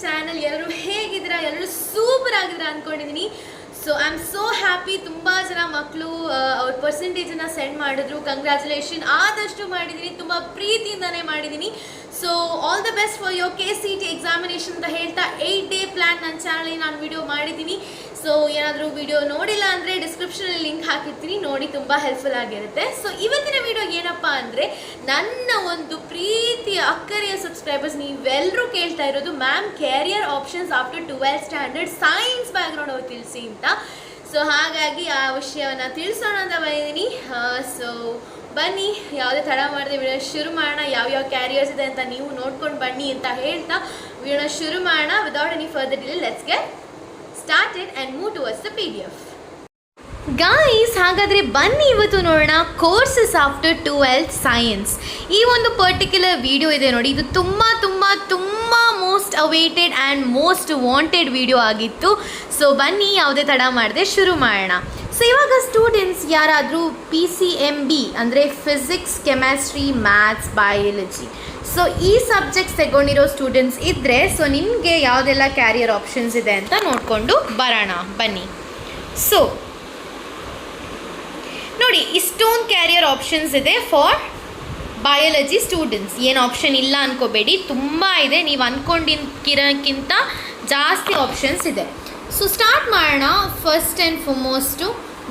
Channel. ಎಲ್ಲರೂ ಹೇಗಿದ್ದೀರಾ? ಎಲ್ಲರೂ ಸೂಪರ್ ಆಗಿದ್ದೀರಾ ಅಂದ್ಕೊಂಡಿದ್ದೀನಿ. So I am so happy. ತುಂಬ ಜನ ಮಕ್ಕಳು ಅವ್ರ ಪರ್ಸೆಂಟೇಜನ್ನು ಸೆಂಡ್ ಮಾಡಿದ್ರು. ಕಂಗ್ರ್ಯಾಚುಲೇಷನ್. ಆದಷ್ಟು ಮಾಡಿದ್ದೀನಿ, ತುಂಬ ಪ್ರೀತಿಯಿಂದನೇ ಮಾಡಿದ್ದೀನಿ. So all the best for your KCET examination ಅಂತ ಹೇಳ್ತಾ 8 ಡೇ ಪ್ಲ್ಯಾನ್ ನನ್ನ ಚಾನಲಲ್ಲಿ ನಾನು ವಿಡಿಯೋ ಮಾಡಿದ್ದೀನಿ. ಸೊ ಏನಾದರೂ ವಿಡಿಯೋ ನೋಡಿಲ್ಲ ಅಂದರೆ ಡಿಸ್ಕ್ರಿಪ್ಷನಲ್ಲಿ ಲಿಂಕ್ ಹಾಕಿರ್ತೀನಿ, ನೋಡಿ, ತುಂಬ ಹೆಲ್ಪ್ಫುಲ್ ಆಗಿರುತ್ತೆ. ಸೊ ಇವತ್ತಿನ ವಿಡಿಯೋ ಏನಪ್ಪ ಅಂದರೆ, ನನ್ನ ಒಂದು ಪ್ರೀತಿಯ ಅಕ್ಕರೆಯ ಸಬ್ಸ್ಕ್ರೈಬರ್ಸ್ ನೀವೆಲ್ಲರೂ ಕೇಳ್ತಾ ಇರೋದು, ma'am carrier options after 12th standard science background ಅವ್ರು ತಿಳಿಸಿ ಅಂತ. ಸೊ ಹಾಗಾಗಿ ಆ ವಿಷಯವನ್ನು ತಿಳಿಸೋಣ ಅಂತ ಬಂದಿದ್ದೀನಿ. ಸೊ ಬನ್ನಿ, ಯಾವುದೇ ತಡ ಮಾಡದೆ ವಿಡಿಯೋ ಶುರು ಮಾಡೋಣ. ಯಾವ್ಯಾವ ಕ್ಯಾರಿಯರ್ಸ್ ಇದೆ ಅಂತ ನೀವು ನೋಡ್ಕೊಂಡು ಬನ್ನಿ ಅಂತ ಹೇಳ್ತಾ ವಿಡಿಯೋನ ಶುರು ಮಾಡೋಣ. Without any further delay, let's get started and move towards the PDF. Guys, ಹಾಗಾದರೆ ಬನ್ನಿ ಇವತ್ತು ನೋಡೋಣ ಕೋರ್ಸಸ್ ಆಫ್ಟರ್ 12th ಸೈನ್ಸ್. ಈ ಒಂದು ಪರ್ಟಿಕ್ಯುಲರ್ ವಿಡಿಯೋ ಇದೆ ನೋಡಿ, ಇದು ತುಂಬ most awaited and most wanted video ಆಗಿತ್ತು. ಸೊ ಬನ್ನಿ, ಯಾವುದೇ ತಡ ಮಾಡದೆ ಶುರು ಮಾಡೋಣ. ಸೊ ಇವಾಗ ಸ್ಟೂಡೆಂಟ್ಸ್ ಯಾರಾದರೂ PCMB ಅಂದರೆ physics, chemistry, maths, biology, so ಈ ಸಬ್ಜೆಕ್ಟ್ಸ್ ತಗೊಂಡಿರೋ ಸ್ಟೂಡೆಂಟ್ಸ್ ಇದ್ದರೆ, ಸೊ ನಿಮಗೆ ಯಾವುದೆಲ್ಲ ಕ್ಯಾರಿಯರ್ ಆಪ್ಷನ್ಸ್ ಇದೆ ಅಂತ ನೋಡಿಕೊಂಡು ಬರೋಣ ಬನ್ನಿ. ಸೊ ನೋಡಿ, ಇಷ್ಟೊಂದು ಕ್ಯಾರಿಯರ್ ಆಪ್ಷನ್ಸ್ ಇದೆ ಫಾರ್ ಬಯಾಲಜಿ ಸ್ಟೂಡೆಂಟ್ಸ್. ಏನು ಆಪ್ಷನ್ ಇಲ್ಲ ಅಂದ್ಕೋಬೇಡಿ, ತುಂಬ ಇದೆ. ನೀವು ಅಂದ್ಕೊಂಡಿರೋಕ್ಕಿಂತ ಜಾಸ್ತಿ ಆಪ್ಷನ್ಸ್ ಇದೆ. ಸೊ ಸ್ಟಾರ್ಟ್ ಮಾಡೋಣ. First and foremost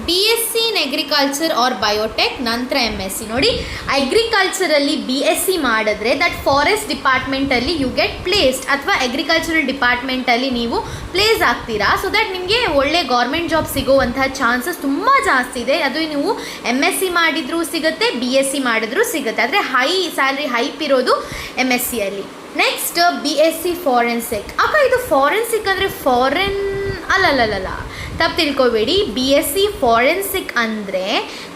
BSc in agriculture or biotech, ನಂತರ MSc. ನೋಡಿ, ಅಗ್ರಿಕಲ್ಚರಲ್ಲಿ BSc ಮಾಡಿದ್ರೆ ದಟ್ ಫಾರೆಸ್ಟ್ ಡಿಪಾರ್ಟ್ಮೆಂಟಲ್ಲಿ ಯು ಗೆಟ್ ಪ್ಲೇಸ್ಡ್, ಅಥವಾ ಅಗ್ರಿಕಲ್ಚರಲ್ ಡಿಪಾರ್ಟ್ಮೆಂಟಲ್ಲಿ ನೀವು ಪ್ಲೇಸ್ ಆಗ್ತೀರಾ. ಸೊ ದಟ್ ನಿಮಗೆ ಒಳ್ಳೆ ಗೌರ್ಮೆಂಟ್ ಜಾಬ್ ಸಿಗೋವಂತಹ ಚಾನ್ಸಸ್ ತುಂಬ ಜಾಸ್ತಿ ಇದೆ. ಅದು ನೀವು MSc ಮಾಡಿದರೂ ಸಿಗುತ್ತೆ, BSc ಮಾಡಿದ್ರೂ ಸಿಗುತ್ತೆ. ಆದರೆ ಹೈ ಸ್ಯಾಲ್ರಿ ಹೈಪ್ ಇರೋದು MScಯಲ್ಲಿ. Next BSc forensic. ಅಕ್ಕ, ಇದು ಫಾರೆನ್ಸಿಕ್ ಅಂದರೆ ಫಾರೆನ್ ಅಲ್ಲಲ್ಲ, ತಪ್ಪು ತಿಳ್ಕೊಬೇಡಿ. BSc ಫಾರೆನ್ಸಿಕ್ ಅಂದರೆ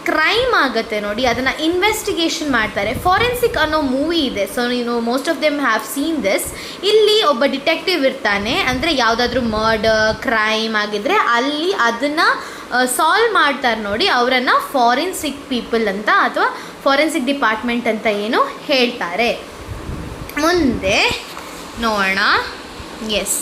ಕ್ರೈಮ್ ಆಗುತ್ತೆ ನೋಡಿ, ಅದನ್ನು ಇನ್ವೆಸ್ಟಿಗೇಷನ್ ಮಾಡ್ತಾರೆ. ಫಾರೆನ್ಸಿಕ್ ಅನ್ನೋ ಮೂವಿ ಇದೆ, so most of them have seen this. ಇಲ್ಲಿ ಒಬ್ಬ ಡಿಟೆಕ್ಟಿವ್ ಇರ್ತಾನೆ, ಅಂದರೆ ಯಾವುದಾದ್ರೂ ಮರ್ಡರ್, ಕ್ರೈಮ್ ಆಗಿದ್ದರೆ ಅಲ್ಲಿ ಅದನ್ನು ಸಾಲ್ವ್ ಮಾಡ್ತಾರೆ ನೋಡಿ, ಅವರನ್ನು ಫಾರೆನ್ಸಿಕ್ ಪೀಪಲ್ ಅಂತ ಅಥವಾ ಫಾರೆನ್ಸಿಕ್ ಡಿಪಾರ್ಟ್ಮೆಂಟ್ ಅಂತ ಏನು ಹೇಳ್ತಾರೆ. ಮುಂದೆ ನೋಡೋಣ. ಎಸ್,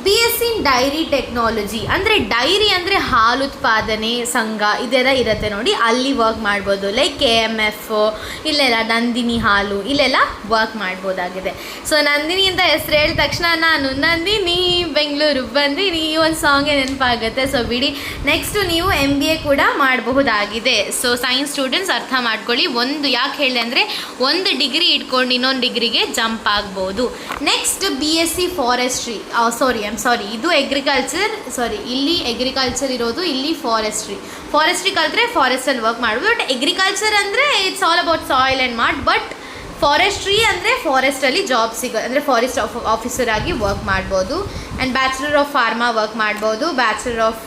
BSc ಇನ್ ಡೈರಿ ಟೆಕ್ನಾಲಜಿ ಅಂದರೆ ಡೈರಿ ಅಂದರೆ ಹಾಲು ಉತ್ಪಾದನೆ ಸಂಘ ಇದೆಲ್ಲ ಇರುತ್ತೆ ನೋಡಿ, ಅಲ್ಲಿ ವರ್ಕ್ ಮಾಡ್ಬೋದು. ಲೈಕ್ KMF, ಇಲ್ಲೆಲ್ಲ ನಂದಿನಿ ಹಾಲು, ಇಲ್ಲೆಲ್ಲ ವರ್ಕ್ ಮಾಡ್ಬೋದಾಗಿದೆ. ಸೊ ನಂದಿನಿ ಅಂತ ಹೆಸರು ಹೇಳಿದ ತಕ್ಷಣ ನಾನು ನಂದಿನಿ ಬೆಂಗಳೂರು ಬಂದಿನಿ ಈ ಒಂದು ಸಾಂಗೇ ನೆನಪಾಗುತ್ತೆ. ಸೊ ಬಿಡಿ. ನೆಕ್ಸ್ಟು ನೀವು MBA ಕೂಡ ಮಾಡಬಹುದಾಗಿದೆ. ಸೊ ಸೈನ್ಸ್ ಸ್ಟೂಡೆಂಟ್ಸ್ ಅರ್ಥ ಮಾಡ್ಕೊಳ್ಳಿ. ಒಂದು ಯಾಕೆ ಹೇಳಿದೆ ಅಂದರೆ, ಒಂದು ಡಿಗ್ರಿ ಇಟ್ಕೊಂಡು ಇನ್ನೊಂದು ಡಿಗ್ರಿಗೆ ಜಂಪ್ ಆಗ್ಬೋದು. ನೆಕ್ಸ್ಟ್ BSc ಫಾರೆಸ್ಟ್ರಿ, ಸಾರಿ ಇದು ಅಗ್ರಿಕಲ್ಚರ್, ಇಲ್ಲಿ ಅಗ್ರಿಕಲ್ಚರ್ ಇರೋದು, ಇಲ್ಲಿ ಫಾರೆಸ್ಟ್ರಿ ಕಲಿತ್ರೆ ಫಾರೆಸ್ಟಲ್ಲಿ ವರ್ಕ್ ಮಾಡ್ಬೋದು. ಬಟ್ ಅಗ್ರಿಕಲ್ಚರ್ ಅಂದರೆ it's all about soil and mart. But forestry ಅಂದರೆ ಫಾರೆಸ್ಟಲ್ಲಿ ಜಾಬ್ ಸಿಗೋ, ಅಂದರೆ ಫಾರೆಸ್ಟ್ ಆಫೀಸರ್ ಆಗಿ ವರ್ಕ್ ಮಾಡ್ಬೋದು. And bachelor of pharma work ಮಾಡ್ಬೋದು. Bachelor of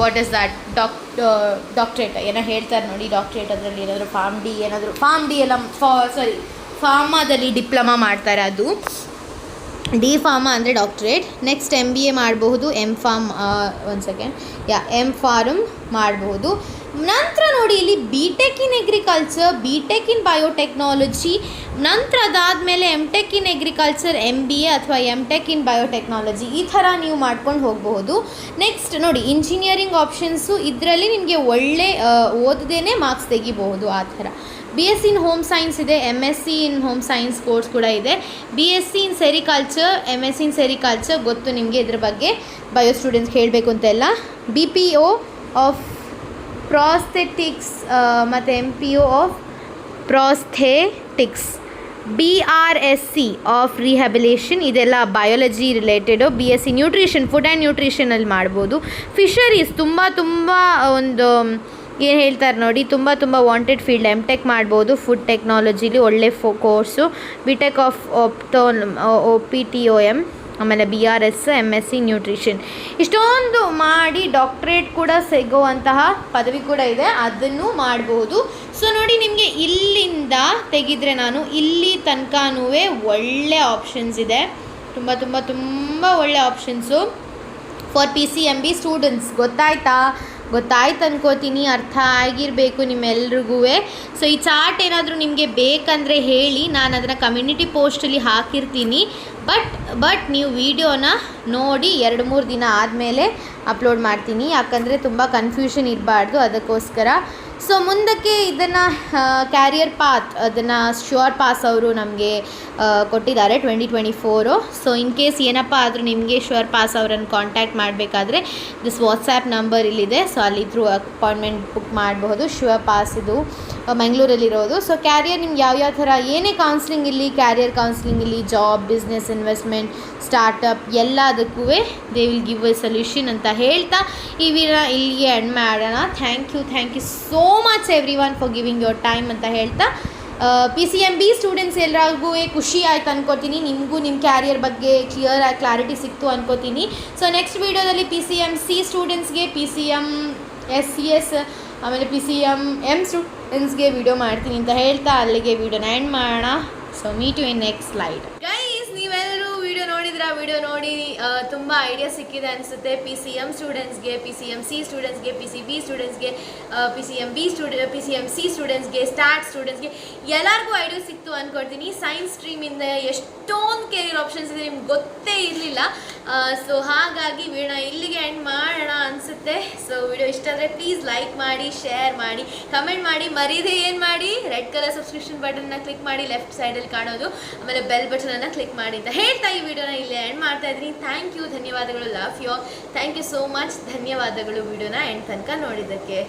what is that, doctorate ಏನೋ ಹೇಳ್ತಾರೆ ನೋಡಿ, ಡಾಕ್ಟ್ರೇಟ್ ಅದರಲ್ಲಿ ಏನಾದರೂ ಫಾರ್ಮ್ ಡಿ ಎಲ್ಲ ಫಾರ್ಮಾದಲ್ಲಿ ಡಿಪ್ಲೊಮಾ ಮಾಡ್ತಾರೆ, ಅದು ಡಿ ಫಾರ್ಮಾ ಅಂದರೆ ಡಾಕ್ಟ್ರೇಟ್. ನೆಕ್ಸ್ಟ್ MBA ಮಾಡಬಹುದು, ಎಮ್ ಫಾರ್ಮ್ ಮಾಡಬಹುದು. ನಂತರ ನೋಡಿ, ಇಲ್ಲಿ BTech in agriculture, BTech in biotechnology, ನಂತರ ಅದಾದಮೇಲೆ MTech ಇನ್ ಅಗ್ರಿಕಲ್ಚರ್, MBA ಅಥವಾ MTech ಇನ್ ಬಯೋಟೆಕ್ನಾಲಜಿ, ಈ ಥರ ನೀವು ಮಾಡ್ಕೊಂಡು ಹೋಗಬಹುದು. ನೆಕ್ಸ್ಟ್ ನೋಡಿ, ಇಂಜಿನಿಯರಿಂಗ್ ಆಪ್ಷನ್ಸು, ಇದರಲ್ಲಿ ನಿಮಗೆ ಒಳ್ಳೆ ಓದದೇನೆ ಮಾರ್ಕ್ಸ್ ತೆಗಿಬಹುದು ಆ ಥರ. BSc ಇನ್ ಹೋಮ್ ಸೈನ್ಸ್ ಇದೆ, MSc ಇನ್ ಹೋಮ್ ಸೈನ್ಸ್ ಕೋರ್ಸ್ ಕೂಡ ಇದೆ. BSc ಇನ್ ಸೆರಿಕಲ್ಚರ್, MSc ಇನ್ ಸೆರಿಕಲ್ಚರ್ ಗೊತ್ತು ನಿಮಗೆ, ಇದ್ರ ಬಗ್ಗೆ ಬಯೋ ಸ್ಟೂಡೆಂಟ್ಸ್ ಹೇಳಬೇಕು ಅಂತೆಲ್ಲ. BPO ಆಫ್ ಪ್ರಾಸ್ಥೆಟಿಕ್ಸ್ ಮತ್ತು MPO of prosthetics, BRSC of rehabilitation, ಇದೆಲ್ಲ biology related. BSc nutrition, food and ನ್ಯೂಟ್ರಿಷನಲ್ಲಿ ಮಾಡ್ಬೋದು. ಫಿಶರೀಸ್ ತುಂಬ ಒಂದು ಏನು ಹೇಳ್ತಾರೆ ನೋಡಿ, ತುಂಬ ವಾಂಟೆಡ್ ಫೀಲ್ಡ್. MTech ಮಾಡ್ಬೋದು ಫುಡ್ ಟೆಕ್ನಾಲಜಿಲಿ, ಒಳ್ಳೆ ಕೋರ್ಸು. BTech ಆಫ್ OPTOM, ಆಮೇಲೆ BRS, MSc ನ್ಯೂಟ್ರಿಷನ್, ಇಷ್ಟೊಂದು ಮಾಡಿ ಡಾಕ್ಟ್ರೇಟ್ ಕೂಡ ಸಿಗುವಂತಹ ಪದವಿ ಕೂಡ ಇದೆ, ಅದನ್ನು ಮಾಡಬಹುದು. ಸೊ ನೋಡಿ, ನಿಮಗೆ ಇಲ್ಲಿಂದ ತೆಗೆದ್ರೆ ನಾನು ಇಲ್ಲಿ ತನಕನೂ ಒಳ್ಳೆ ಆಪ್ಷನ್ಸ್ ಇದೆ, ತುಂಬ ಒಳ್ಳೆ ಆಪ್ಷನ್ಸು ಫಾರ್ PCMB ಸ್ಟೂಡೆಂಟ್ಸ್. ಗೊತ್ತಾಯ್ತು ಅನ್ಕೋತೀನಿ, ಅರ್ಥ ಆಗಿರಬೇಕು ನಿಮ್ಮೆಲ್ರಿಗೂ. ಸೊ ಈ ಚಾರ್ಟ್ ಏನಾದರೂ ನಿಮಗೆ ಬೇಕಂದರೆ ಹೇಳಿ, ನಾನು ಅದನ್ನು ಕಮ್ಯುನಿಟಿ ಪೋಸ್ಟಲ್ಲಿ ಹಾಕಿರ್ತೀನಿ, ಬಟ್ ನೀವು ವಿಡಿಯೋನ ನೋಡಿ 2-3 ದಿನ ಆದಮೇಲೆ ಅಪ್ಲೋಡ್ ಮಾಡ್ತೀನಿ, ಯಾಕಂದರೆ ತುಂಬ ಕನ್ಫ್ಯೂಷನ್ ಇರಬಾರ್ದು, ಅದಕ್ಕೋಸ್ಕರ. ಸೊ ಮುಂದಕ್ಕೆ ಇದನ್ನು ಕ್ಯಾರಿಯರ್ ಪಾತ್ ಅದನ್ನು ಶ್ಯೂರ್ ಪಾಸ್ ಅವರು ನಮಗೆ ಕೊಟ್ಟಿದ್ದಾರೆ 2024. ಸೊ ಇನ್ ಕೇಸ್ ಏನಪ್ಪ ಆದರೂ ನಿಮಗೆ ಶ್ಯೂರ್ ಪಾಸ್ ಅವರನ್ನು ಕಾಂಟ್ಯಾಕ್ಟ್ ಮಾಡಬೇಕಾದ್ರೆ ದಿಸ್ ವಾಟ್ಸ್ಯಾಪ್ ನಂಬರ್ ಇಲ್ಲಿದೆ. ಸೊ ಅಲ್ಲಿ ಥ್ರೂ ಅಪಾಯಿಂಟ್ಮೆಂಟ್ ಬುಕ್ ಮಾಡಬಹುದು. ಶ್ಯೂರ್ ಪಾಸ್ ಇದು ಮಂಗಳೂರಲ್ಲಿರೋದು. ಸೊ ಕ್ಯಾರಿಯರ್ ನಿಮ್ಗೆ ಯಾವ್ಯಾವ ಥರ ಏನೇ ಕೌನ್ಸ್ಲಿಂಗ್ ಇಲ್ಲಿ, ಕ್ಯಾರಿಯರ್ ಕೌನ್ಸ್ಲಿಂಗ್ ಇಲ್ಲಿ, ಜಾಬ್, ಬಿಸ್ನೆಸ್, ಇನ್ವೆಸ್ಟ್ಮೆಂಟ್, ಸ್ಟಾರ್ಟಪ್ ಎಲ್ಲದಕ್ಕೂ they will give a solution ಅಂತ ಹೇಳ್ತಾ ಈ ವಿಡಿಯೋನ ಇಲ್ಲಿಗೆ ಎಂಡ್ ಮಾಡೋಣ. Thank you so much everyone for giving your time ಅಂತ ಹೇಳ್ತಾ PCMB ಸ್ಟೂಡೆಂಟ್ಸ್ ಎಲ್ಲರಿಗೂ ಖುಷಿ ಆಯ್ತು ಅನ್ಕೋತೀನಿ. ನಿಮಗೂ ನಿಮ್ಮ ಕ್ಯಾರಿಯರ್ ಬಗ್ಗೆ ಕ್ಲಾರಿಟಿ ಸಿಕ್ತು ಅನ್ಕೋತೀನಿ. ಸೊ ನೆಕ್ಸ್ಟ್ ವೀಡಿಯೋದಲ್ಲಿ PCMC ಸ್ಟೂಡೆಂಟ್ಸ್ಗೆ, PCMSCS ಆಮೇಲೆ PCMM ಸ್ಟೂಡೆಂಟ್ಸ್ಗೆ ವಿಡಿಯೋ ಮಾಡ್ತೀನಿ ಅಂತ ಹೇಳ್ತಾ ಅಲ್ಲಿಗೆ ವಿಡಿಯೋನ ಎಂಡ್ ಮಾಡೋಣ. So meet you in next slide. Guys, ನೀವೆಲ್ಲರೂ ವಿಡಿಯೋ ನೋಡಿ ತುಂಬ ಐಡಿಯಾ ಸಿಕ್ಕಿದೆ ಅನಿಸುತ್ತೆ. PCM ಸ್ಟೂಡೆಂಟ್ಸ್ಗೆ, PCMC ಸ್ಟೂಡೆಂಟ್ಸ್ಗೆ, PCB ಸ್ಟೂಡೆಂಟ್ಸ್ಗೆ, PCMC ಸ್ಟೂಡೆಂಟ್ಸ್ಗೆ, ಸ್ಟಾರ್ಟ್ ಸ್ಟೂಡೆಂಟ್ಸ್ಗೆ ಎಲ್ಲರಿಗೂ ಐಡಿಯಾ ಸಿಕ್ತು ಅಂದ್ಕೊಳ್ತೀನಿ. ಸೈನ್ಸ್ ಸ್ಟ್ರೀಮಿಂದ ಎಷ್ಟೊಂದು ಕೆರಿಯರ್ ಆಪ್ಷನ್ಸ್ ಇದೆ, ನಿಮ್ಗೆ ಗೊತ್ತೇ ಇರಲಿಲ್ಲ. ಸೊ ಹಾಗಾಗಿ ವಿಡಿಯೋನ ಇಲ್ಲಿಗೆ ಎಂಡ್ ಮಾಡೋಣ ಅನಿಸುತ್ತೆ. ಸೊ ವಿಡಿಯೋ ಇಷ್ಟ ಆದರೆ ಪ್ಲೀಸ್ ಲೈಕ್ ಮಾಡಿ, ಶೇರ್ ಮಾಡಿ, ಕಮೆಂಟ್ ಮಾಡಿ, ಮರೀದೆ ಏನು ಮಾಡಿ, ರೆಡ್ ಕಲರ್ ಸಬ್ಸ್ಕ್ರಿಪ್ಷನ್ ಬಟನ್ನ ಕ್ಲಿಕ್ ಮಾಡಿ, ಲೆಫ್ಟ್ ಸೈಡಲ್ಲಿ ಕಾಣೋದು, ಆಮೇಲೆ ಬೆಲ್ ಬಟನನ್ನು ಕ್ಲಿಕ್ ಮಾಡಿ ಅಂತ ಹೇಳ್ತಾ ಈ ವಿಡಿಯೋನ ಇಲ್ಲೇ ಎಂಡ್ ಮಾಡ್ತಾ ಇದ್ದೀನಿ. ಥ್ಯಾಂಕ್ ಯು, ಧನ್ಯವಾದಗಳು, love you, thank you so much, ಧನ್ಯವಾದಗಳು ವಿಡಿಯೋನ ಎಂಡ್ ತನಕ ನೋಡಿದ್ದಕ್ಕೆ.